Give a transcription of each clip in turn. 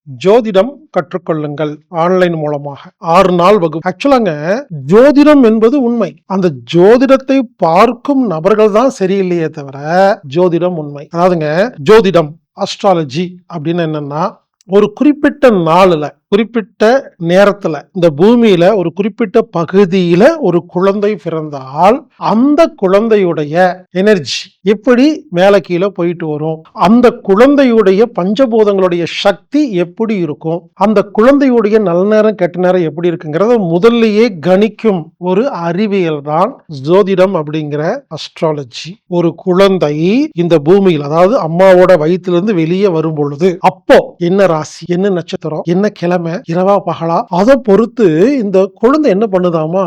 ஜோதிடம் கற்றுக்கொள்ளுங்கள் ஆன்லைன் மூலமாக 6 நாள் வகுப்பு. ஆக்சுவலாங்க ஜோதிடம் என்பது உண்மை. அந்த ஜோதிடத்தை பார்க்கும் நபர்கள் தான் சரியில்லையே தவிர ஜோதிடம் உண்மை. அதாவதுங்க ஜோதிடம் அஸ்ட்ராலஜி அப்படின்னு என்னன்னா ஒரு குறிப்பிட்ட நாள்ல குறிப்பிட்ட நேரத்துல இந்த பூமியில ஒரு குறிப்பிட்ட பகுதியில ஒரு குழந்தை பிறந்தால் அந்த குழந்தையுடைய எனர்ஜி எப்படி மேல கீழே போயிட்டு வரும், அந்த குழந்தையுடைய பஞ்சபூதங்களுடைய சக்தி எப்படி இருக்கும், அந்த குழந்தையுடைய நல்ல நேரம் கெட்ட நேரம் எப்படி இருக்குங்கிறத முதல்லயே கணிக்கும் ஒரு அறிவியல் தான் ஜோதிடம் அப்படிங்கிற அஸ்ட்ராலஜி. ஒரு குழந்தை இந்த பூமியில் அதாவது அம்மாவோட வயிற்றிலிருந்து வெளியே வரும் பொழுது அப்போ என்ன ராசி, என்ன நட்சத்திரம், என்ன கிழமை, இரவா பகலா, அதை பொறுத்து இந்த குழந்தை என்ன பண்ணுதாமா,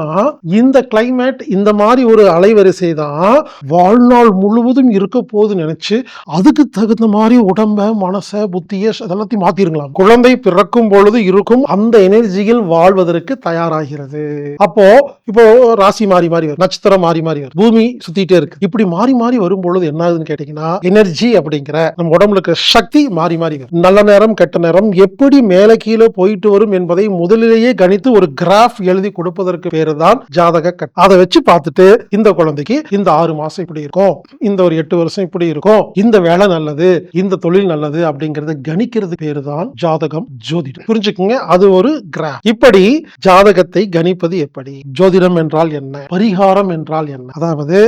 இந்த கிளைமேட் இந்த மாதிரி ஒரு அலைவரிசை தான் வாழ்நாள் முழுவதும் இருக்க போகுது நினைச்சு அதுக்கு தகுந்த மாதிரி உடம்ப மனச புத்திய அதெல்லாத்தையும் மாத்திருங்களாம். குழந்தை பிறக்கும் பொழுது இருக்கும் அந்த எனர்ஜியில் வாழ்வதற்கு தயாராகிறது. அப்போ இப்போ ராசி மாறி மாறி வரும், நட்சத்திரம் மாறி மாறி வரும், பூமி சுத்திட்டே இருக்கு. இப்படி மாறி மாறி வரும் பொழுது என்ன ஆகுதுன்னு கேட்டீங்கன்னா எனர்ஜி அப்படிங்கிற நம்ம உடம்புல இருக்கிற சக்தி மாறி மாறி வரும். நல்ல நேரம் கெட்ட நேரம் எப்படி மேல கீழே போயிட்டு வரும் என்பதை முதலிலேயே கணித்து ஒரு கிராஃப் எழுதி கொடுப்பதற்கு பேரு தான் ஜாதக கட். அதை வச்சு பார்த்துட்டு இந்த குழந்தைக்கு இந்த 6 மாசம் இப்படி இருக்கும், இந்த ஒரு 8 வருஷம் இப்படி இருக்கும், இந்த வேலை நல்லது, இந்த தொழில் நல்லது அப்படிங்கறத கணிக்கிறது பேரு தான் ஜாதகம், ஜோதிடம். புரிஞ்சுக்குங்க, அது ஒரு கிராஃப். இப்படி ஜாதகத்தை கணிப்பது எப்படி, ஜோதிடம் என்றால் என்ன, பரிகாரம் என்றால் என்ன, அதாவது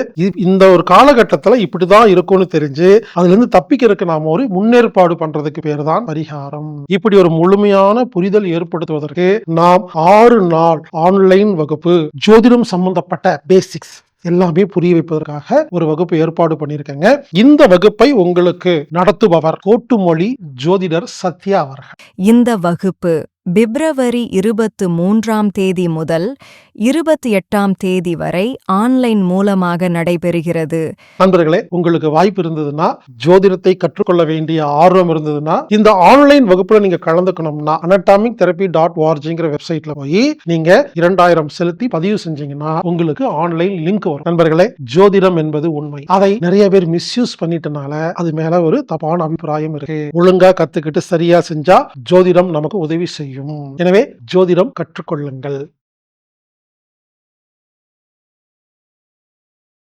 இந்த ஒரு காலகட்டத்தில் இப்படிதான் இருக்கும்னு தெரிஞ்சு அதுல இருந்து தப்பிக்கிறதுக்கு நாம ஒரு முன்னேற்பாடு பண்றதுக்கு பேரு தான் பரிகாரம். இப்படி ஒரு முழுமையான புரிதல் ஏற்படுத்துவதற்கு நாம் 6 நாள் ஆன்லைன் வகுப்பு ஜோதிடம் சம்பந்தப்பட்ட பேசிக்ஸ் எல்லாமே புரிய வைப்பதற்காக ஒரு வகுப்பு ஏற்பாடு பண்ணியிருக்கேங்க. இந்த வகுப்பை உங்களுக்கு நடத்துபவர் கோட்டுமொழி ஜோதிடர் சத்யா அவர்கள். இந்த வகுப்பு பிப்ரவரி 23ஆம் தேதி முதல் 28ஆம் தேதி வரை ஆன்லைன் மூலமாக நடைபெறுகிறது. நண்பர்களே, உங்களுக்கு வாய்ப்பு இருந்ததுன்னா, ஜோதிடத்தை கற்றுக்கொள்ள வேண்டிய ஆர்வம் இருந்ததுன்னா, இந்த ஆன்லைன் வகுப்புல நீங்க கலந்துக்கணும்னா anatomictherapy.orgங்கிற வெப்சைட்ல போய் நீங்க 2000 செலுத்தி பதிவு செஞ்சீங்கன்னா உங்களுக்கு ஆன்லைன் லிங்க் வரும். நண்பர்களே, ஜோதிடம் என்பது உண்மை. அதை நிறைய பேர் மிஸ்யூஸ் பண்ணிட்டனால அது மேல ஒரு தப்பான அபிப்பிராயம் இருக்கு. ஒழுங்கா கத்துக்கிட்டு சரியா செஞ்சா ஜோதிடம் நமக்கு உதவி செய்யும். எனவே ஜோதிடம் கற்றுக்கொள்ளுங்கள்.